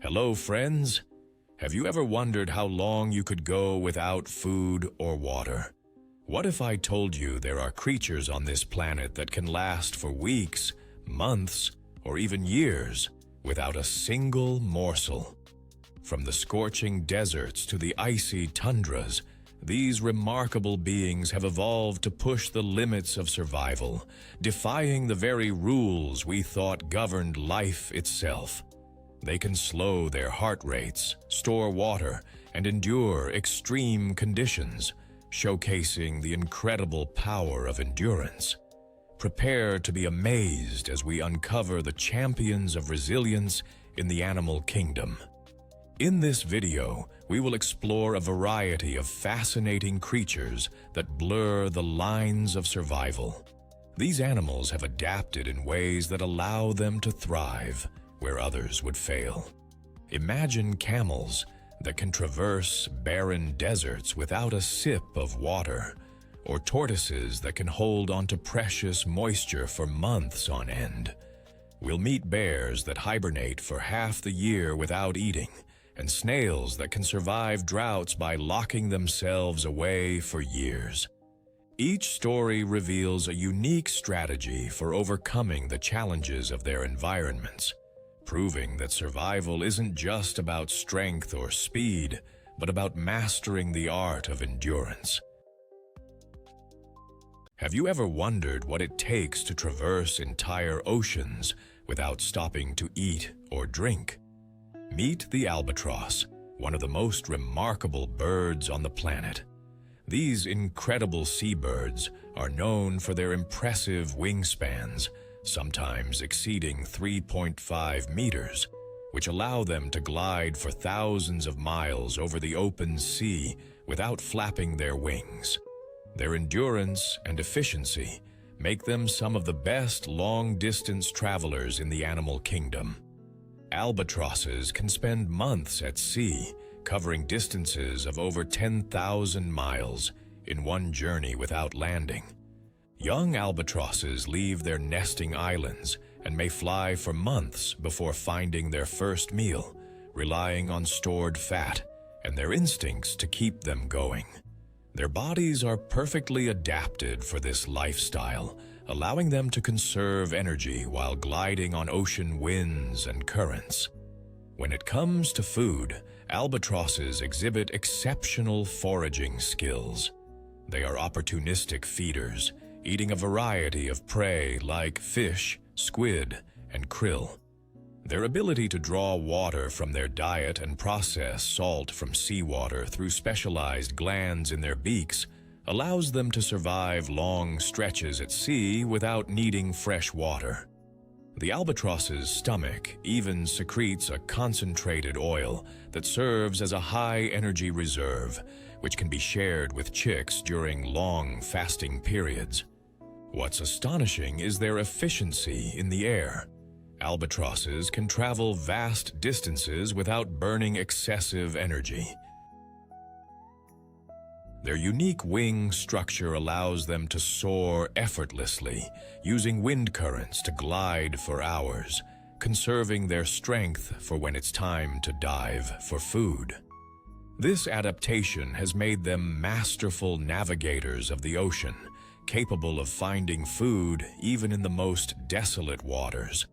Hello, friends. Have you ever wondered how long you could go without food or water? What if I told you there are creatures on this planet that can last for weeks, months, or even years without a single morsel? From the scorching deserts to the icy tundras, these remarkable beings have evolved to push the limits of survival, defying the very rules we thought governed life itself. They can slow their heart rates, store water, and endure extreme conditions, showcasing the incredible power of endurance. Prepare to be amazed as we uncover the champions of resilience in the animal kingdom. In this video, we will explore a variety of fascinating creatures that blur the lines of survival. These animals have adapted in ways that allow them to thrive where others would fail. Imagine camels that can traverse barren deserts without a sip of water, or tortoises that can hold onto precious moisture for months on end. We'll meet bears that hibernate for half the year without eating, and snails that can survive droughts by locking themselves away for years. Each story reveals a unique strategy for overcoming the challenges of their environments, proving that survival isn't just about strength or speed, but about mastering the art of endurance. Have you ever wondered what it takes to traverse entire oceans without stopping to eat or drink? Meet the albatross, one of the most remarkable birds on the planet. These incredible seabirds are known for their impressive wingspans, sometimes exceeding 3.5 meters, which allow them to glide for thousands of miles over the open sea without flapping their wings. Their endurance and efficiency make them some of the best long-distance travelers in the animal kingdom. Albatrosses can spend months at sea, covering distances of over 10,000 miles in one journey without landing. Young albatrosses leave their nesting islands and may fly for months before finding their first meal, relying on stored fat and their instincts to keep them going. Their bodies are perfectly adapted for this lifestyle, allowing them to conserve energy while gliding on ocean winds and currents. When it comes to food, albatrosses exhibit exceptional foraging skills. They are opportunistic feeders, eating a variety of prey like fish, squid, and krill. Their ability to draw water from their diet and process salt from seawater through specialized glands in their beaks allows them to survive long stretches at sea without needing fresh water. The albatross's stomach even secretes a concentrated oil that serves as a high-energy reserve, which can be shared with chicks during long fasting periods. What's astonishing is their efficiency in the air. Albatrosses can travel vast distances without burning excessive energy. Their unique wing structure allows them to soar effortlessly, using wind currents to glide for hours, conserving their strength for when it's time to dive for food. This adaptation has made them masterful navigators of the ocean, capable of finding food even in the most desolate waters.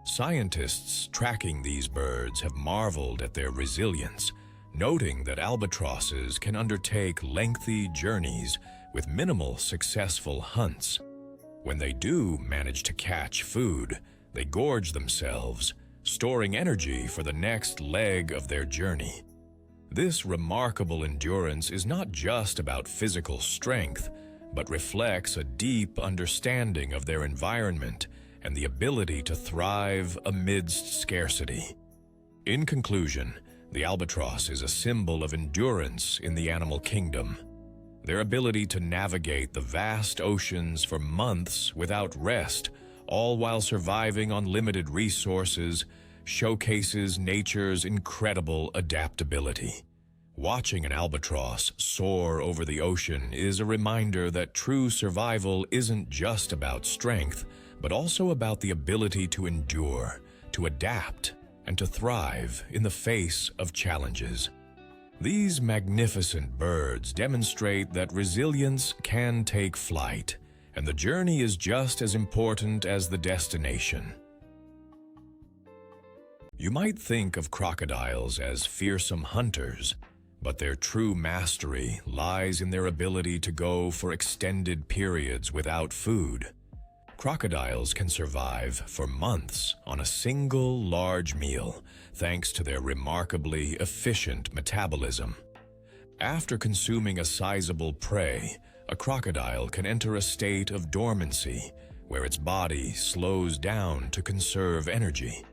Scientists tracking these birds have marveled at their resilience, noting that albatrosses can undertake lengthy journeys with minimal successful hunts. When they do manage to catch food, they gorge themselves, storing energy for the next leg of their journey. This remarkable endurance is not just about physical strength, but reflects a deep understanding of their environment and the ability to thrive amidst scarcity. In conclusion, the albatross is a symbol of endurance in the animal kingdom. Their ability to navigate the vast oceans for months without rest, all while surviving on limited resources, showcases nature's incredible adaptability. Watching an albatross soar over the ocean is a reminder that true survival isn't just about strength, but also about the ability to endure, to adapt, and to thrive in the face of challenges. These magnificent birds demonstrate that resilience can take flight, and the journey is just as important as the destination. You might think of crocodiles as fearsome hunters, but their true mastery lies in their ability to go for extended periods without food. Crocodiles can survive for months on a single large meal, thanks to their remarkably efficient metabolism. After consuming a sizable prey, a crocodile can enter a state of dormancy, where its body slows down to conserve energy.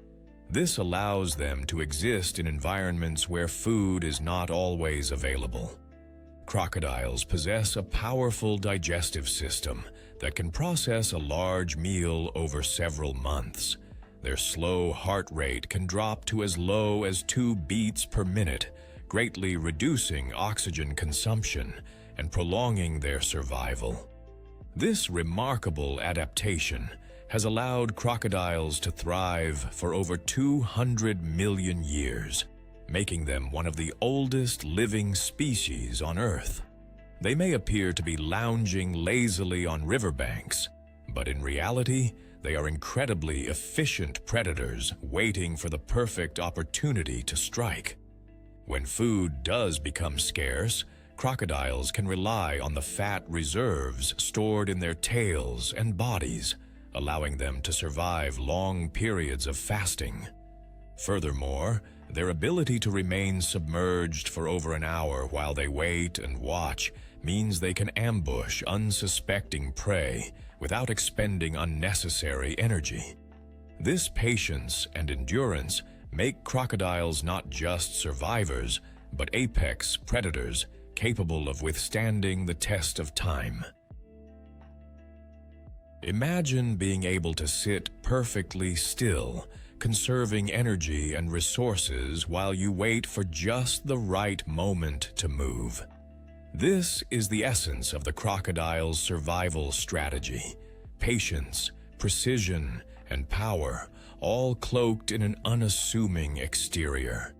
This allows them to exist in environments where food is not always available. Crocodiles possess a powerful digestive system that can process a large meal over several months. Their slow heart rate can drop to as low as 2 beats per minute, greatly reducing oxygen consumption and prolonging their survival. This remarkable adaptation has allowed crocodiles to thrive for over 200 million years, making them one of the oldest living species on Earth. They may appear to be lounging lazily on riverbanks, but in reality, they are incredibly efficient predators waiting for the perfect opportunity to strike. When food does become scarce, crocodiles can rely on the fat reserves stored in their tails and bodies, allowing them to survive long periods of fasting. Furthermore, their ability to remain submerged for over an hour while they wait and watch means they can ambush unsuspecting prey without expending unnecessary energy. This patience and endurance make crocodiles not just survivors, but apex predators capable of withstanding the test of time. Imagine being able to sit perfectly still, conserving energy and resources while you wait for just the right moment to move. This is the essence of the crocodile's survival strategy: patience, precision, and power, all cloaked in an unassuming exterior.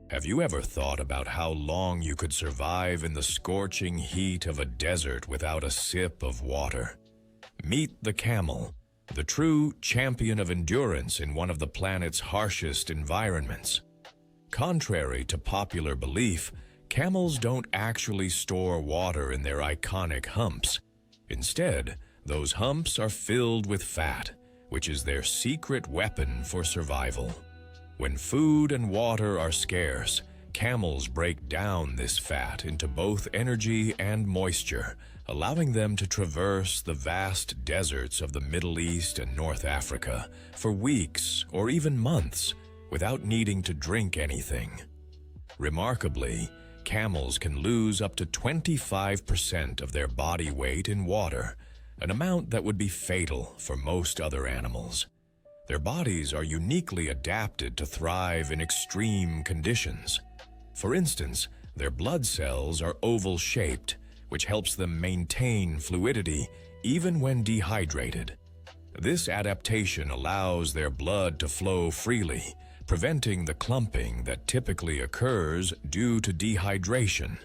Have you ever thought about how long you could survive in the scorching heat of a desert without a sip of water? Meet the camel, the true champion of endurance in one of the planet's harshest environments. Contrary to popular belief, camels don't actually store water in their iconic humps. Instead, those humps are filled with fat, which is their secret weapon for survival. When food and water are scarce, camels break down this fat into both energy and moisture, allowing them to traverse the vast deserts of the Middle East and North Africa for weeks or even months without needing to drink anything. Remarkably, camels can lose up to 25% of their body weight in water, an amount that would be fatal for most other animals. Their bodies are uniquely adapted to thrive in extreme conditions. For instance, their blood cells are oval-shaped, which helps them maintain fluidity even when dehydrated. This adaptation allows their blood to flow freely, preventing the clumping that typically occurs due to dehydration.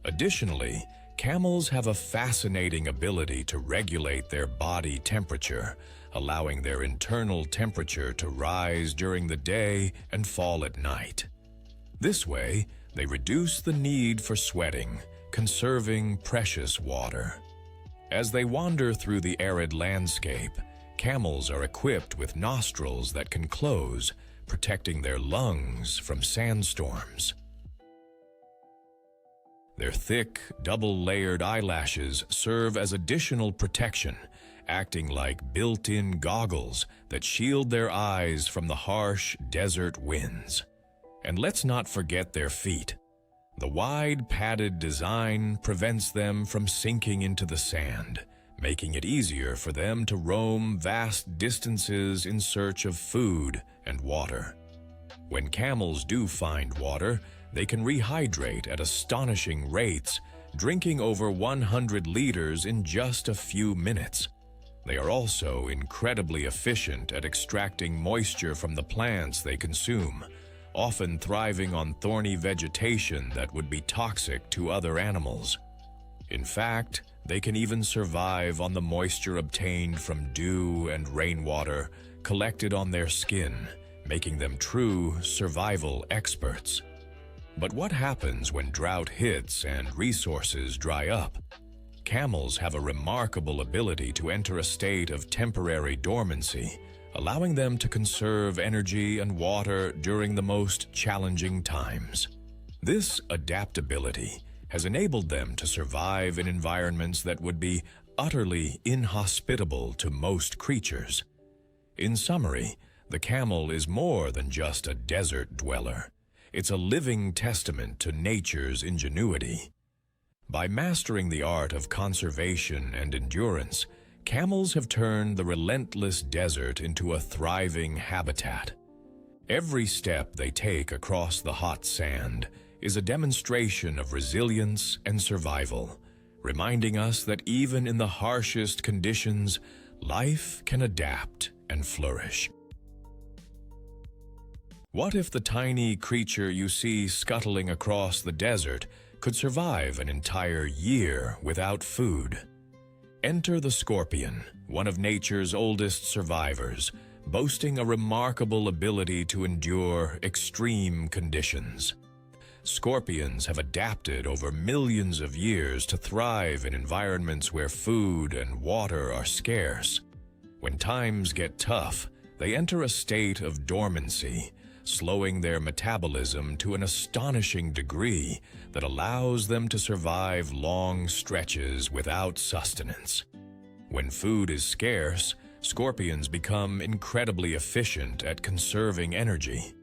Additionally, camels have a fascinating ability to regulate their body temperature, allowing their internal temperature to rise during the day and fall at night. This way, they reduce the need for sweating, conserving precious water. As they wander through the arid landscape, camels are equipped with nostrils that can close, protecting their lungs from sandstorms. Their thick, double-layered eyelashes serve as additional protection, acting like built-in goggles that shield their eyes from the harsh desert winds. And let's not forget their feet. The wide, padded design prevents them from sinking into the sand, making it easier for them to roam vast distances in search of food and water. When camels do find water, they can rehydrate at astonishing rates, drinking over 100 liters in just a few minutes. They are also incredibly efficient at extracting moisture from the plants they consume, often thriving on thorny vegetation that would be toxic to other animals. In fact, they can even survive on the moisture obtained from dew and rainwater collected on their skin, making them true survival experts. But what happens when drought hits and resources dry up? Camels have a remarkable ability to enter a state of temporary dormancy, allowing them to conserve energy and water during the most challenging times. This adaptability has enabled them to survive in environments that would be utterly inhospitable to most creatures. In summary, the camel is more than just a desert dweller. It's a living testament to nature's ingenuity. By mastering the art of conservation and endurance, camels have turned the relentless desert into a thriving habitat. Every step they take across the hot sand is a demonstration of resilience and survival, reminding us that even in the harshest conditions, life can adapt and flourish. What if the tiny creature you see scuttling across the desert could survive an entire year without food? Enter the scorpion, one of nature's oldest survivors, boasting a remarkable ability to endure extreme conditions. Scorpions have adapted over millions of years to thrive in environments where food and water are scarce. When times get tough, they enter a state of dormancy, slowing their metabolism to an astonishing degree that allows them to survive long stretches without sustenance. When food is scarce, scorpions become incredibly efficient at conserving energy.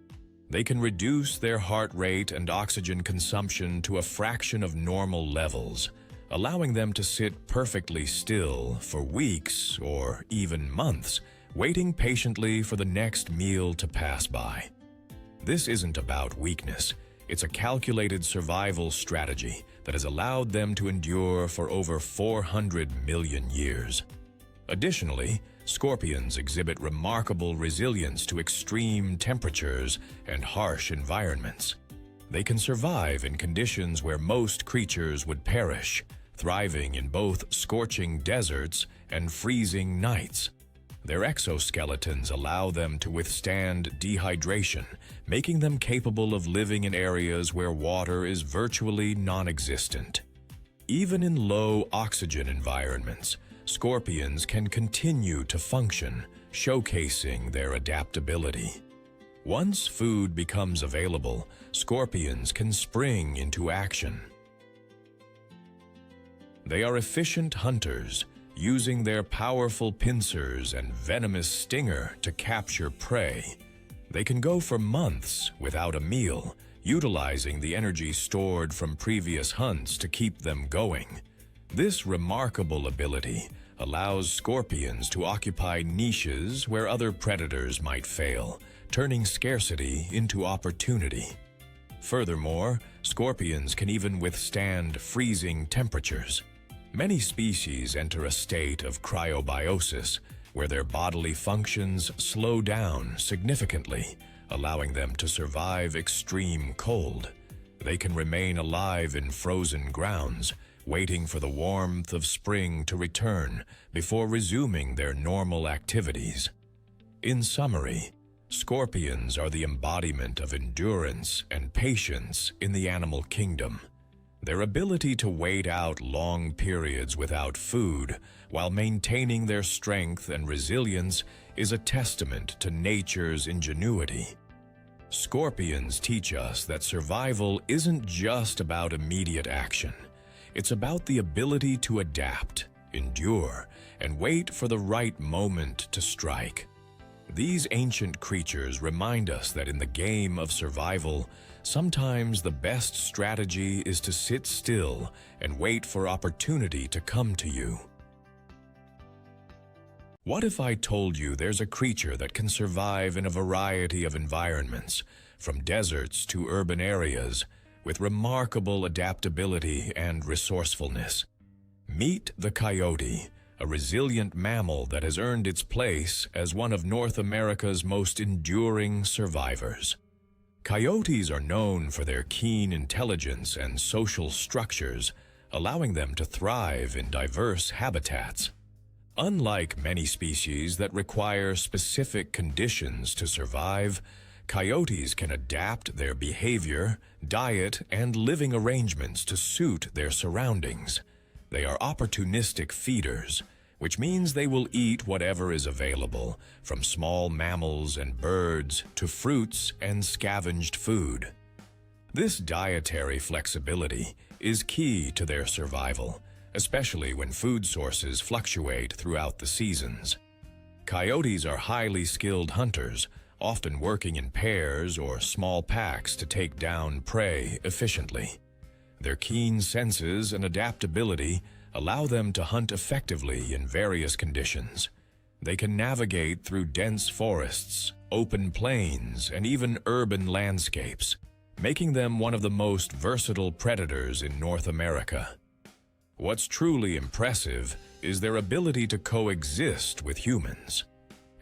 They can reduce their heart rate and oxygen consumption to a fraction of normal levels, allowing them to sit perfectly still for weeks or even months, waiting patiently for the next meal to pass by. This isn't about weakness. It's a calculated survival strategy that has allowed them to endure for over 400 million years. Additionally, scorpions exhibit remarkable resilience to extreme temperatures and harsh environments. They can survive in conditions where most creatures would perish, thriving in both scorching deserts and freezing nights. Their exoskeletons allow them to withstand dehydration, making them capable of living in areas where water is virtually non-existent. Even in low oxygen environments, scorpions can continue to function, showcasing their adaptability. Once food becomes available, scorpions can spring into action. They are efficient hunters, using their powerful pincers and venomous stinger to capture prey. They can go for months without a meal, utilizing the energy stored from previous hunts to keep them going. This remarkable ability allows scorpions to occupy niches where other predators might fail, turning scarcity into opportunity. Furthermore, scorpions can even withstand freezing temperatures. Many species enter a state of cryobiosis, where their bodily functions slow down significantly, allowing them to survive extreme cold. They can remain alive in frozen grounds, waiting for the warmth of spring to return before resuming their normal activities. In summary, scorpions are the embodiment of endurance and patience in the animal kingdom. Their ability to wait out long periods without food while maintaining their strength and resilience is a testament to nature's ingenuity. Scorpions teach us that survival isn't just about immediate action. It's about the ability to adapt, endure, and wait for the right moment to strike. These ancient creatures remind us that in the game of survival, sometimes the best strategy is to sit still and wait for opportunity to come to you. What if I told you there's a creature that can survive in a variety of environments, from deserts to urban areas, with remarkable adaptability and resourcefulness? Meet the coyote, a resilient mammal that has earned its place as one of North America's most enduring survivors. Coyotes are known for their keen intelligence and social structures, allowing them to thrive in diverse habitats. Unlike many species that require specific conditions to survive, coyotes can adapt their behavior, diet, and living arrangements to suit their surroundings. They are opportunistic feeders, which means they will eat whatever is available, from small mammals and birds to fruits and scavenged food. This dietary flexibility is key to their survival, especially when food sources fluctuate throughout the seasons. Coyotes are highly skilled hunters, often working in pairs or small packs to take down prey efficiently. Their keen senses and adaptability allow them to hunt effectively in various conditions. They can navigate through dense forests, open plains, and even urban landscapes, making them one of the most versatile predators in North America. What's truly impressive is their ability to coexist with humans.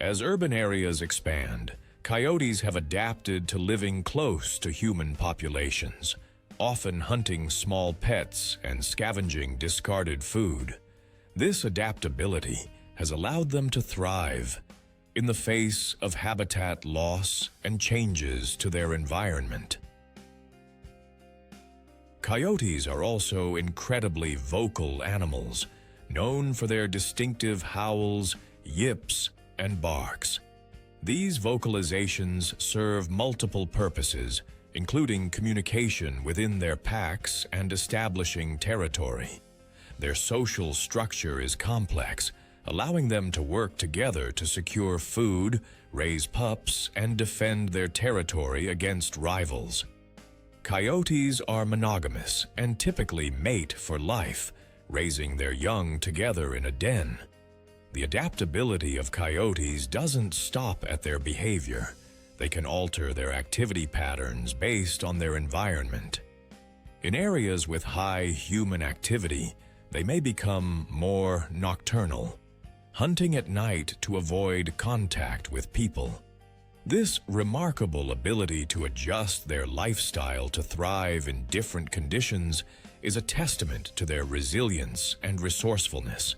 As urban areas expand, coyotes have adapted to living close to human populations, often hunting small pets and scavenging discarded food. This adaptability has allowed them to thrive in the face of habitat loss and changes to their environment. Coyotes are also incredibly vocal animals, known for their distinctive howls, yips, and barks. These vocalizations serve multiple purposes, including communication within their packs and establishing territory. Their social structure is complex, allowing them to work together to secure food, raise pups, and defend their territory against rivals. Coyotes are monogamous and typically mate for life, raising their young together in a den. The adaptability of coyotes doesn't stop at their behavior. They can alter their activity patterns based on their environment. In areas with high human activity, they may become more nocturnal, hunting at night to avoid contact with people. This remarkable ability to adjust their lifestyle to thrive in different conditions is a testament to their resilience and resourcefulness.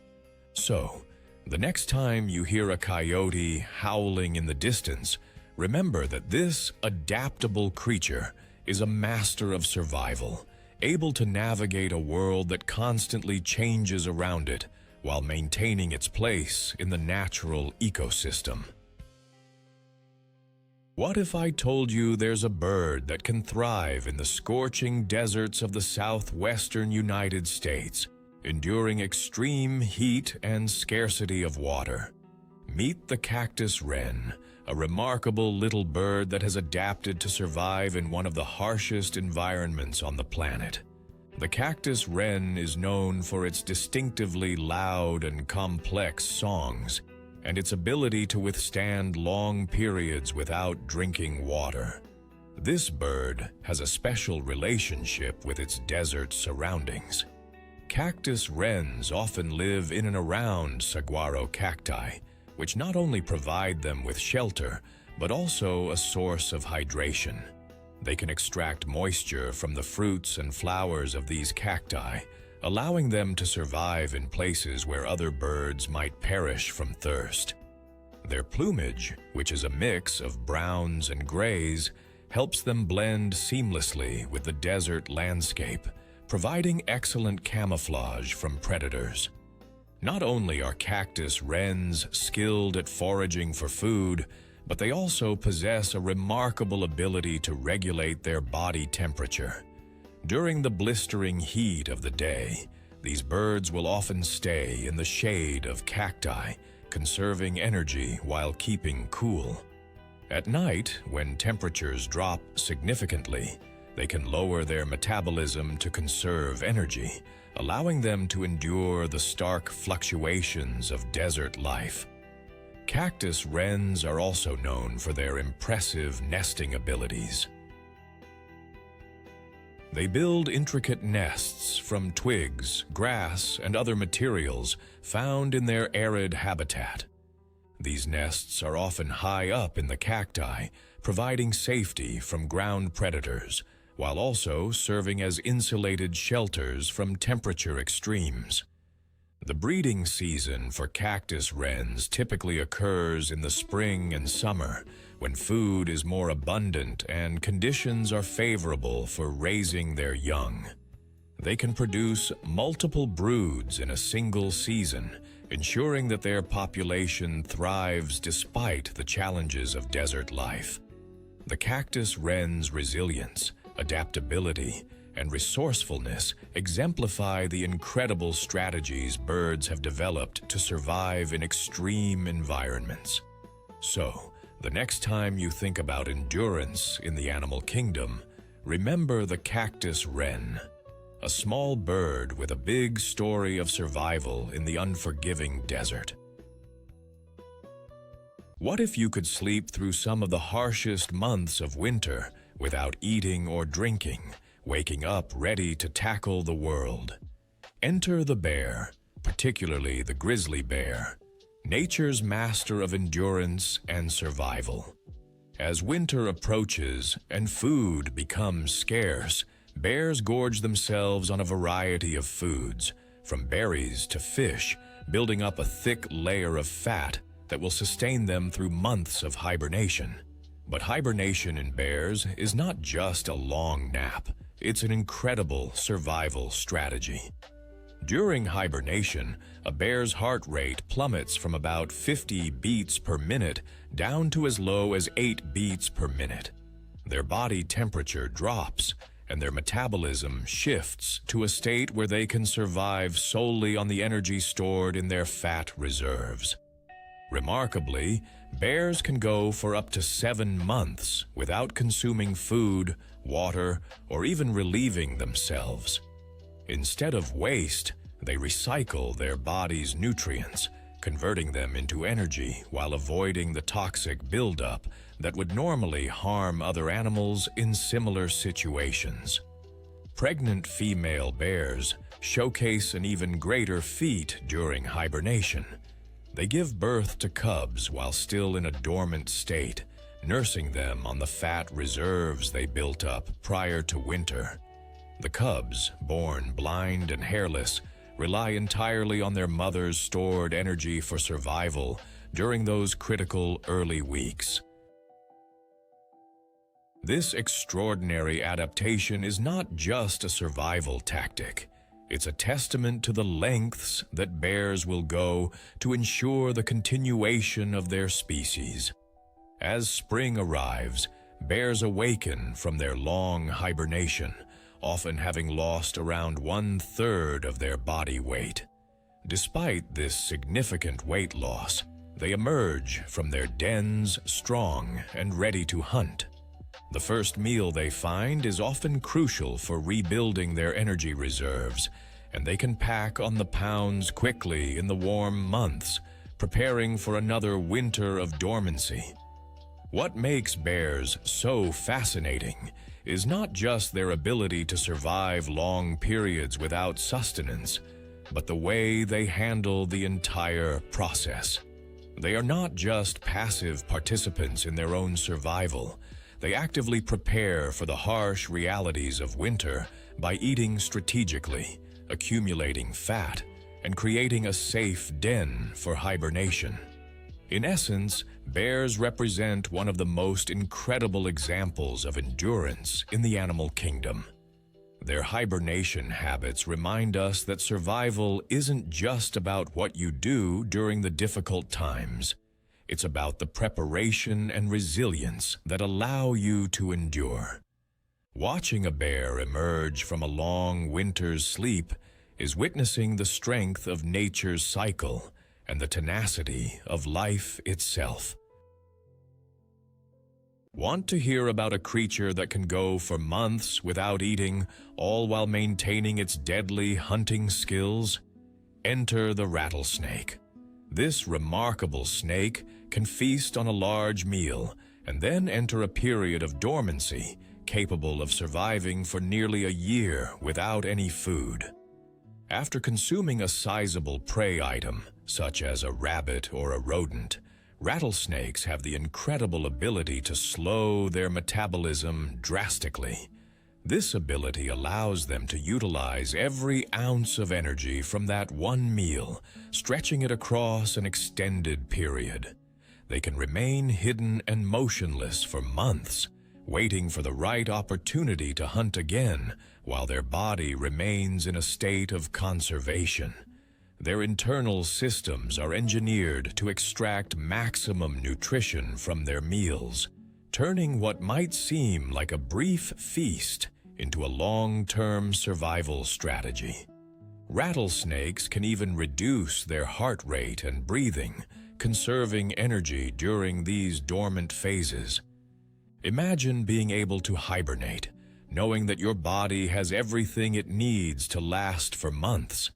So, the next time you hear a coyote howling in the distance, remember that this adaptable creature is a master of survival, able to navigate a world that constantly changes around it while maintaining its place in the natural ecosystem. What if I told you there's a bird that can thrive in the scorching deserts of the southwestern United States, enduring extreme heat and scarcity of water? Meet the cactus wren, a remarkable little bird that has adapted to survive in one of the harshest environments on the planet. The cactus wren is known for its distinctively loud and complex songs, and its ability to withstand long periods without drinking water. This bird has a special relationship with its desert surroundings. Cactus wrens often live in and around saguaro cacti, which not only provide them with shelter, but also a source of hydration. They can extract moisture from the fruits and flowers of these cacti, allowing them to survive in places where other birds might perish from thirst. Their plumage, which is a mix of browns and grays, helps them blend seamlessly with the desert landscape, providing excellent camouflage from predators. Not only are cactus wrens skilled at foraging for food, but they also possess a remarkable ability to regulate their body temperature. During the blistering heat of the day, these birds will often stay in the shade of cacti, conserving energy while keeping cool. At night, when temperatures drop significantly, they can lower their metabolism to conserve energy, allowing them to endure the stark fluctuations of desert life. Cactus wrens are also known for their impressive nesting abilities. They build intricate nests from twigs, grass, and other materials found in their arid habitat. These nests are often high up in the cacti, providing safety from ground predators, while also serving as insulated shelters from temperature extremes. The breeding season for cactus wrens typically occurs in the spring and summer, when food is more abundant and conditions are favorable for raising their young. They can produce multiple broods in a single season, ensuring that their population thrives despite the challenges of desert life. The cactus wren's resilience, adaptability, and resourcefulness exemplify the incredible strategies birds have developed to survive in extreme environments. So, the next time you think about endurance in the animal kingdom, remember the cactus wren, a small bird with a big story of survival in the unforgiving desert. What if you could sleep through some of the harshest months of winter without eating or drinking, waking up ready to tackle the world? Enter the bear, particularly the grizzly bear, nature's master of endurance and survival. As winter approaches and food becomes scarce, bears gorge themselves on a variety of foods, from berries to fish, building up a thick layer of fat that will sustain them through months of hibernation. But hibernation in bears is not just a long nap, it's an incredible survival strategy. During hibernation, a bear's heart rate plummets from about 50 beats per minute down to as low as 8 beats per minute. Their body temperature drops, and their metabolism shifts to a state where they can survive solely on the energy stored in their fat reserves. Remarkably, bears can go for up to 7 months without consuming food, water, or even relieving themselves. Instead of waste, they recycle their body's nutrients, converting them into energy while avoiding the toxic buildup that would normally harm other animals in similar situations. Pregnant female bears showcase an even greater feat during hibernation. They give birth to cubs while still in a dormant state, nursing them on the fat reserves they built up prior to winter. The cubs, born blind and hairless, rely entirely on their mother's stored energy for survival during those critical early weeks. This extraordinary adaptation is not just a survival tactic. It's a testament to the lengths that bears will go to ensure the continuation of their species. As spring arrives, bears awaken from their long hibernation, often having lost around 1/3 of their body weight. Despite this significant weight loss, they emerge from their dens strong and ready to hunt. The first meal they find is often crucial for rebuilding their energy reserves, and they can pack on the pounds quickly in the warm months, preparing for another winter of dormancy. What makes bears so fascinating is not just their ability to survive long periods without sustenance, but the way they handle the entire process. They are not just passive participants in their own survival. They actively prepare for the harsh realities of winter by eating strategically, accumulating fat, and creating a safe den for hibernation. In essence, bears represent one of the most incredible examples of endurance in the animal kingdom. Their hibernation habits remind us that survival isn't just about what you do during the difficult times. It's about the preparation and resilience that allow you to endure. Watching a bear emerge from a long winter's sleep is witnessing the strength of nature's cycle and the tenacity of life itself. Want to hear about a creature that can go for months without eating, all while maintaining its deadly hunting skills? Enter the rattlesnake. This remarkable snake can feast on a large meal and then enter a period of dormancy, capable of surviving for nearly a year without any food. After consuming a sizable prey item, such as a rabbit or a rodent, rattlesnakes have the incredible ability to slow their metabolism drastically. This ability allows them to utilize every ounce of energy from that one meal, stretching it across an extended period. They can remain hidden and motionless for months, waiting for the right opportunity to hunt again while their body remains in a state of conservation. Their internal systems are engineered to extract maximum nutrition from their meals, turning what might seem like a brief feast into a long-term survival strategy. Rattlesnakes can even reduce their heart rate and breathing, conserving energy during these dormant phases. Imagine being able to hibernate, knowing that your body has everything it needs to last for months.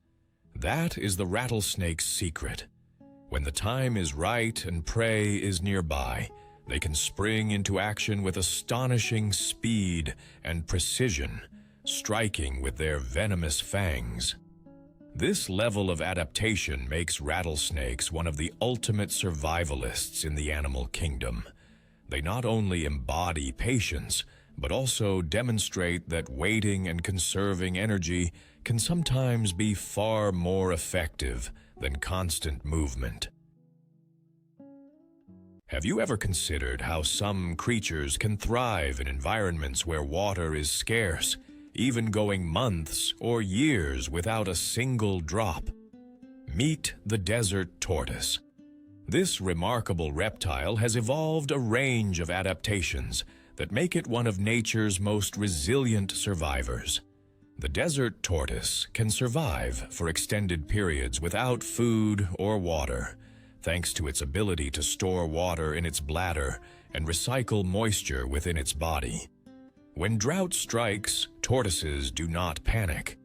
That is the rattlesnake's secret. When the time is right and prey is nearby, they can spring into action with astonishing speed and precision, striking with their venomous fangs. This level of adaptation makes rattlesnakes one of the ultimate survivalists in the animal kingdom. They not only embody patience, but also demonstrate that waiting and conserving energy can sometimes be far more effective than constant movement. Have you ever considered how some creatures can thrive in environments where water is scarce, even going months or years without a single drop? Meet the desert tortoise. This remarkable reptile has evolved a range of adaptations that make it one of nature's most resilient survivors. The desert tortoise can survive for extended periods without food or water, thanks to its ability to store water in its bladder and recycle moisture within its body. When drought strikes, tortoises do not panic.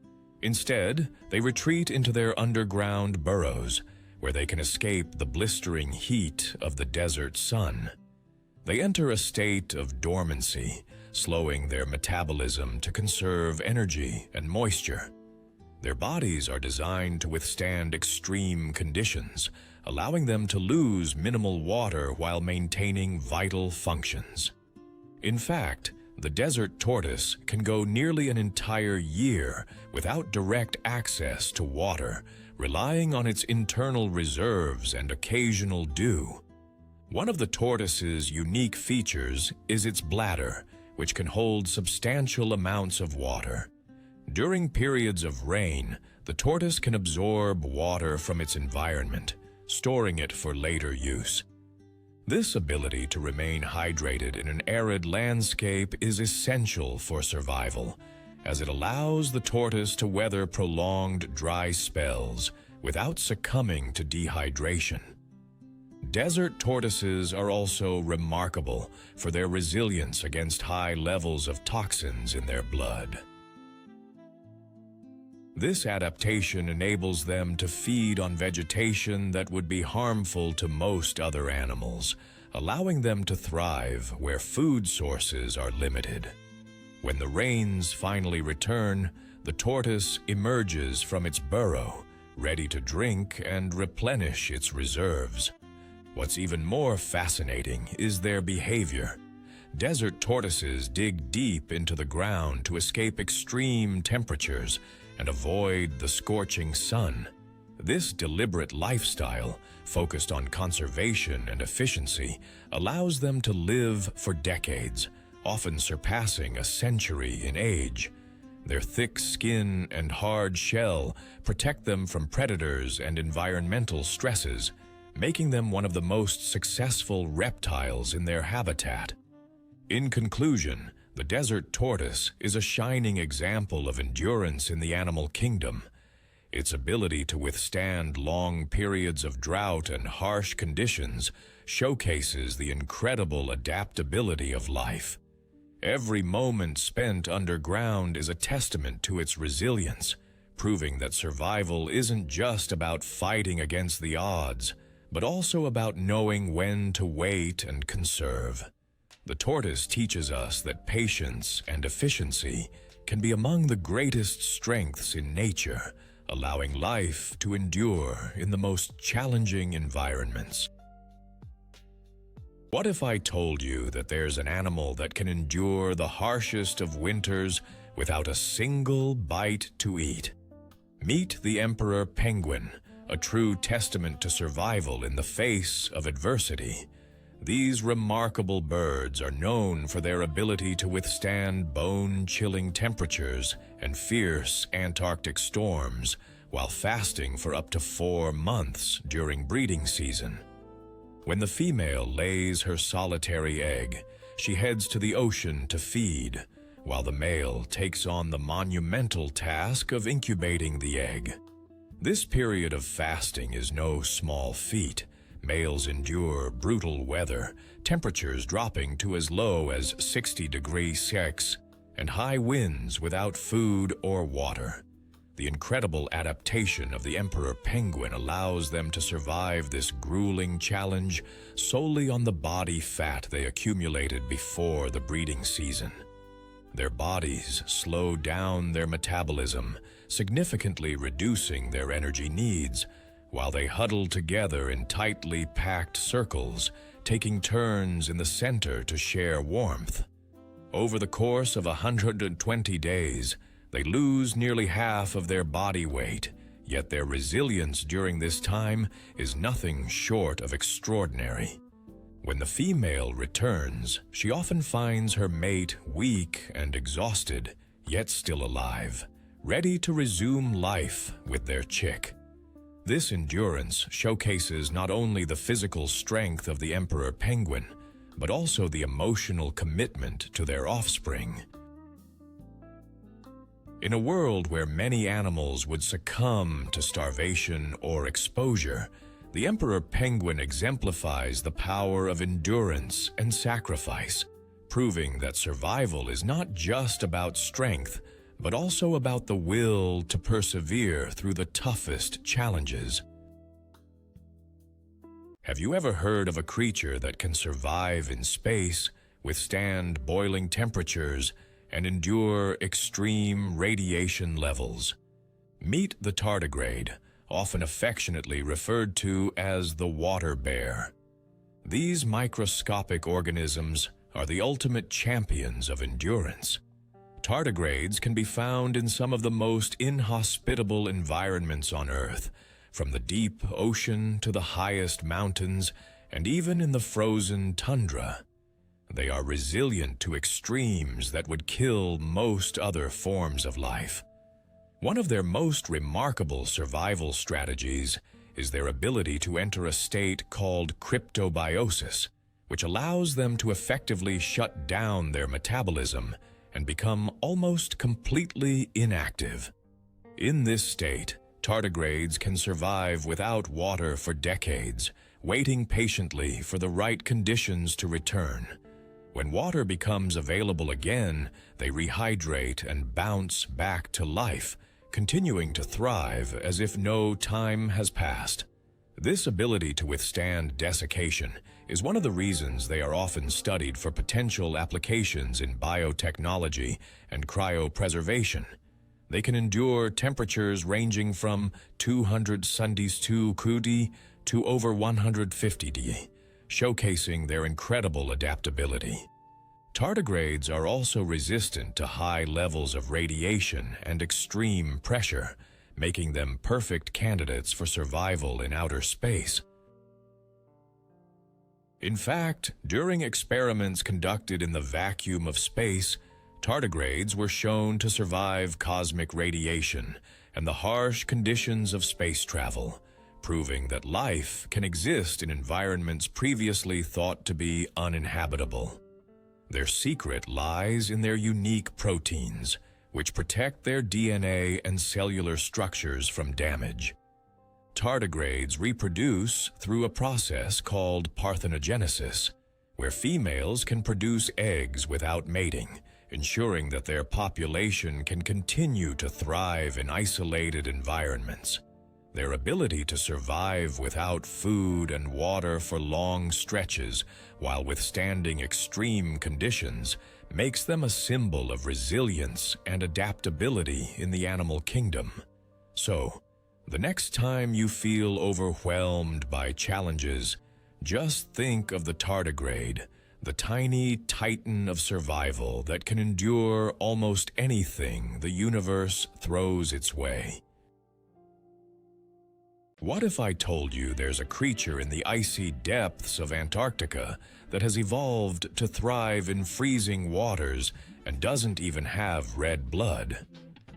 Instead, they retreat into their underground burrows, where they can escape the blistering heat of the desert sun. They enter a state of dormancy, slowing their metabolism to conserve energy and moisture. Their bodies are designed to withstand extreme conditions, allowing them to lose minimal water while maintaining vital functions. In fact, the desert tortoise can go nearly an entire year without direct access to water, relying on its internal reserves and occasional dew. One of the tortoise's unique features is its bladder, which can hold substantial amounts of water. During periods of rain, the tortoise can absorb water from its environment, storing it for later use. This ability to remain hydrated in an arid landscape is essential for survival, as it allows the tortoise to weather prolonged dry spells without succumbing to dehydration. Desert tortoises are also remarkable for their resilience against high levels of toxins in their blood. This adaptation enables them to feed on vegetation that would be harmful to most other animals, allowing them to thrive where food sources are limited. When the rains finally return, the tortoise emerges from its burrow, ready to drink and replenish its reserves. What's even more fascinating is their behavior. Desert tortoises dig deep into the ground to escape extreme temperatures and avoid the scorching sun. This deliberate lifestyle, focused on conservation and efficiency, allows them to live for decades, often surpassing a century in age. Their thick skin and hard shell protect them from predators and environmental stresses, making them one of the most successful reptiles in their habitat. In conclusion, the desert tortoise is a shining example of endurance in the animal kingdom. Its ability to withstand long periods of drought and harsh conditions showcases the incredible adaptability of life. Every moment spent underground is a testament to its resilience, proving that survival isn't just about fighting against the odds, but also about knowing when to wait and conserve. The tortoise teaches us that patience and efficiency can be among the greatest strengths in nature, allowing life to endure in the most challenging environments. What if I told you that there's an animal that can endure the harshest of winters without a single bite to eat? Meet the emperor penguin, a true testament to survival in the face of adversity. These remarkable birds are known for their ability to withstand bone-chilling temperatures and fierce Antarctic storms while fasting for up to 4 months during breeding season. When the female lays her solitary egg, she heads to the ocean to feed, while the male takes on the monumental task of incubating the egg. This period of fasting is no small feat. Males endure brutal weather, temperatures dropping to as low as 60 degrees Celsius, and high winds without food or water. The incredible adaptation of the emperor penguin allows them to survive this grueling challenge solely on the body fat they accumulated before the breeding season. Their bodies slow down their metabolism, significantly reducing their energy needs, while they huddle together in tightly packed circles, taking turns in the center to share warmth. Over the course of 120 days, they lose nearly half of their body weight, yet their resilience during this time is nothing short of extraordinary. When the female returns, she often finds her mate weak and exhausted, yet still alive, ready to resume life with their chick. This endurance showcases not only the physical strength of the emperor penguin, but also the emotional commitment to their offspring. In a world where many animals would succumb to starvation or exposure, the emperor penguin exemplifies the power of endurance and sacrifice, proving that survival is not just about strength, but also about the will to persevere through the toughest challenges. Have you ever heard of a creature that can survive in space, withstand boiling temperatures, and endure extreme radiation levels? Meet the tardigrade, often affectionately referred to as the water bear. These microscopic organisms are the ultimate champions of endurance. Tardigrades can be found in some of the most inhospitable environments on Earth, from the deep ocean to the highest mountains, and even in the frozen tundra. They are resilient to extremes that would kill most other forms of life. One of their most remarkable survival strategies is their ability to enter a state called cryptobiosis, which allows them to effectively shut down their metabolism and become almost completely inactive. In this state, tardigrades can survive without water for decades, waiting patiently for the right conditions to return. When water becomes available again, they rehydrate and bounce back to life, continuing to thrive as if no time has passed. This ability to withstand desiccation is one of the reasons they are often studied for potential applications in biotechnology and cryopreservation. They can endure temperatures ranging from 272 C to over 150 D, showcasing their incredible adaptability. Tardigrades are also resistant to high levels of radiation and extreme pressure, making them perfect candidates for survival in outer space. In fact, during experiments conducted in the vacuum of space, tardigrades were shown to survive cosmic radiation and the harsh conditions of space travel, proving that life can exist in environments previously thought to be uninhabitable. Their secret lies in their unique proteins, which protect their DNA and cellular structures from damage. Tardigrades reproduce through a process called parthenogenesis, where females can produce eggs without mating, ensuring that their population can continue to thrive in isolated environments. Their ability to survive without food and water for long stretches while withstanding extreme conditions makes them a symbol of resilience and adaptability in the animal kingdom. So, the next time you feel overwhelmed by challenges, just think of the tardigrade, the tiny titan of survival that can endure almost anything the universe throws its way. What if I told you there's a creature in the icy depths of Antarctica that has evolved to thrive in freezing waters and doesn't even have red blood?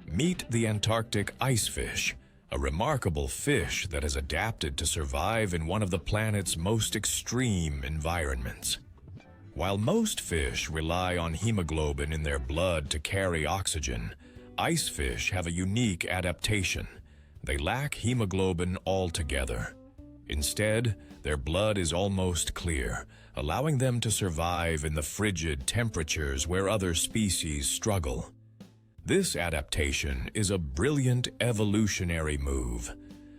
Meet the Antarctic icefish, a remarkable fish that has adapted to survive in one of the planet's most extreme environments. While most fish rely on hemoglobin in their blood to carry oxygen, icefish have a unique adaptation. They lack hemoglobin altogether. Instead, their blood is almost clear, allowing them to survive in the frigid temperatures where other species struggle. This adaptation is a brilliant evolutionary move.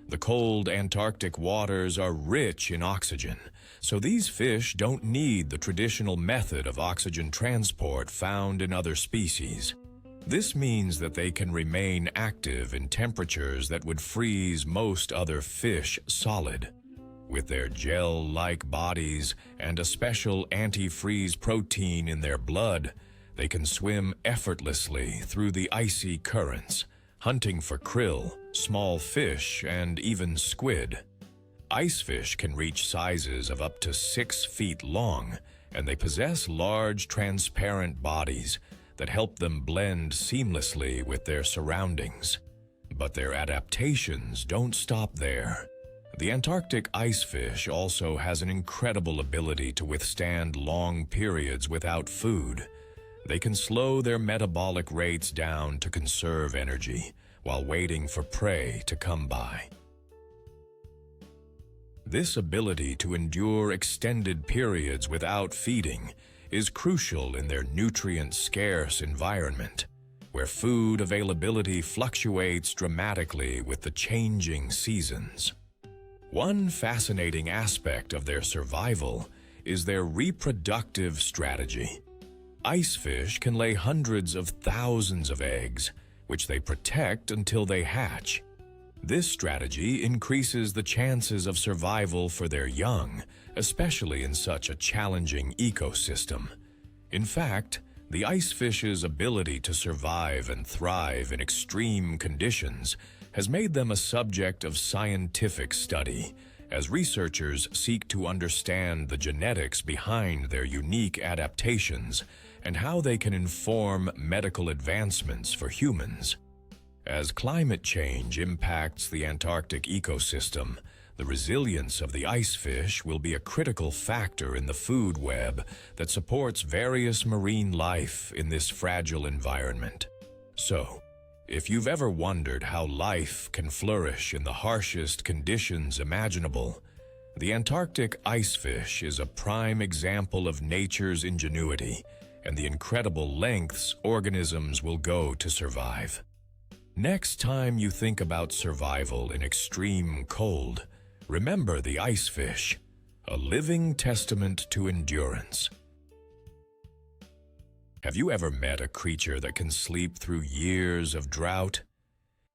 The cold Antarctic waters are rich in oxygen, so these fish don't need the traditional method of oxygen transport found in other species. This means that they can remain active in temperatures that would freeze most other fish solid. With their gel-like bodies and a special antifreeze protein in their blood, they can swim effortlessly through the icy currents, hunting for krill, small fish, and even squid. Icefish can reach sizes of up to 6 feet long, and they possess large, transparent bodies that help them blend seamlessly with their surroundings. But their adaptations don't stop there. The Antarctic icefish also has an incredible ability to withstand long periods without food. They can slow their metabolic rates down to conserve energy while waiting for prey to come by. This ability to endure extended periods without feeding is crucial in their nutrient-scarce environment, where food availability fluctuates dramatically with the changing seasons. One fascinating aspect of their survival is their reproductive strategy. Icefish can lay hundreds of thousands of eggs, which they protect until they hatch. This strategy increases the chances of survival for their young, especially in such a challenging ecosystem. In fact, the icefish's ability to survive and thrive in extreme conditions has made them a subject of scientific study, as researchers seek to understand the genetics behind their unique adaptations and how they can inform medical advancements for humans. As climate change impacts the Antarctic ecosystem, the resilience of the icefish will be a critical factor in the food web that supports various marine life in this fragile environment. So, if you've ever wondered how life can flourish in the harshest conditions imaginable, the Antarctic icefish is a prime example of nature's ingenuity and the incredible lengths organisms will go to survive. Next time you think about survival in extreme cold, remember the icefish, a living testament to endurance. Have you ever met a creature that can sleep through years of drought?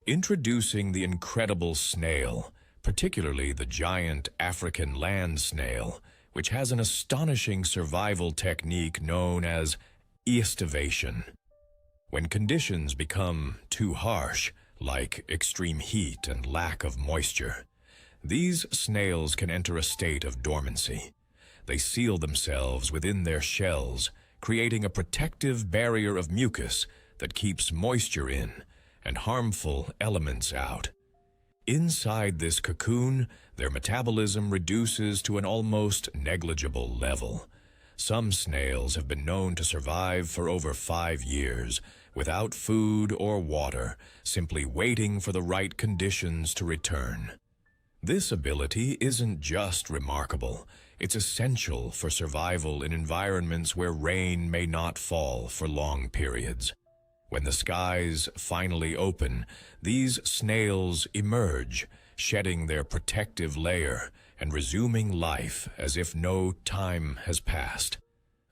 Introducing the incredible snail, particularly the giant African land snail, which has an astonishing survival technique known as starvation. When conditions become too harsh, like extreme heat and lack of moisture, these snails can enter a state of dormancy. They seal themselves within their shells, creating a protective barrier of mucus that keeps moisture in and harmful elements out. Inside this cocoon, their metabolism reduces to an almost negligible level. Some snails have been known to survive for over 5 years without food or water, simply waiting for the right conditions to return. This ability isn't just remarkable, it's essential for survival in environments where rain may not fall for long periods. When the skies finally open, these snails emerge, shedding their protective layer and resuming life as if no time has passed.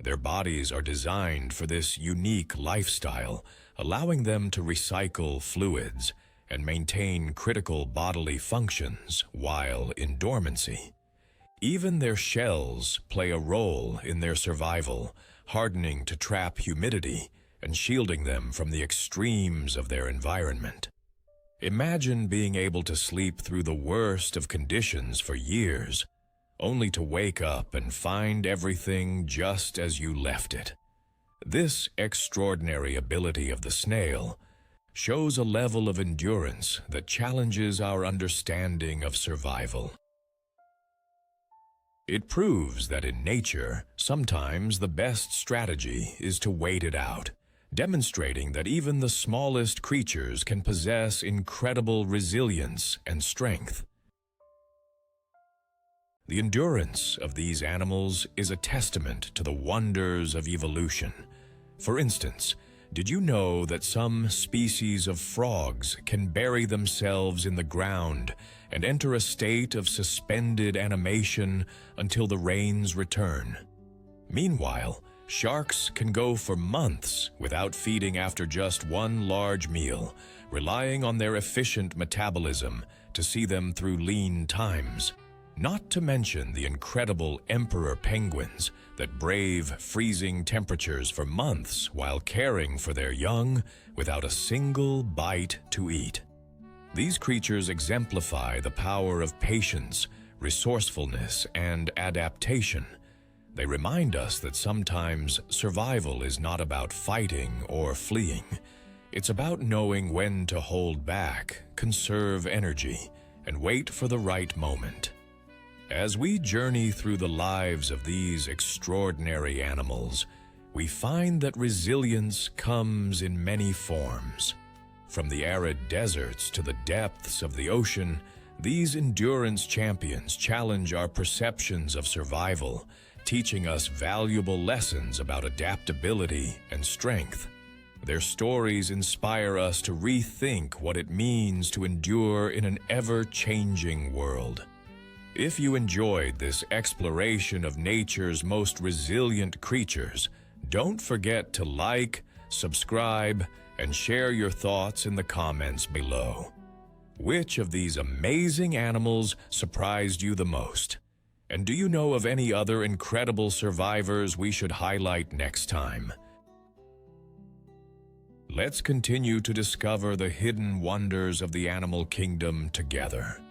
Their bodies are designed for this unique lifestyle, allowing them to recycle fluids and maintain critical bodily functions while in dormancy. Even their shells play a role in their survival, hardening to trap humidity and shielding them from the extremes of their environment. Imagine being able to sleep through the worst of conditions for years, only to wake up and find everything just as you left it. This extraordinary ability of the snail shows a level of endurance that challenges our understanding of survival. It proves that in nature, sometimes the best strategy is to wait it out, demonstrating that even the smallest creatures can possess incredible resilience and strength. The endurance of these animals is a testament to the wonders of evolution. For instance, did you know that some species of frogs can bury themselves in the ground and enter a state of suspended animation until the rains return? Meanwhile, sharks can go for months without feeding after just one large meal, relying on their efficient metabolism to see them through lean times. Not to mention the incredible emperor penguins that brave freezing temperatures for months while caring for their young without a single bite to eat. These creatures exemplify the power of patience, resourcefulness, and adaptation. They remind us that sometimes survival is not about fighting or fleeing. It's about knowing when to hold back, conserve energy, and wait for the right moment. As we journey through the lives of these extraordinary animals, we find that resilience comes in many forms. From the arid deserts to the depths of the ocean, these endurance champions challenge our perceptions of survival, teaching us valuable lessons about adaptability and strength. Their stories inspire us to rethink what it means to endure in an ever-changing world. If you enjoyed this exploration of nature's most resilient creatures, don't forget to like, subscribe, and share your thoughts in the comments below. Which of these amazing animals surprised you the most? And do you know of any other incredible survivors we should highlight next time? Let's continue to discover the hidden wonders of the animal kingdom together.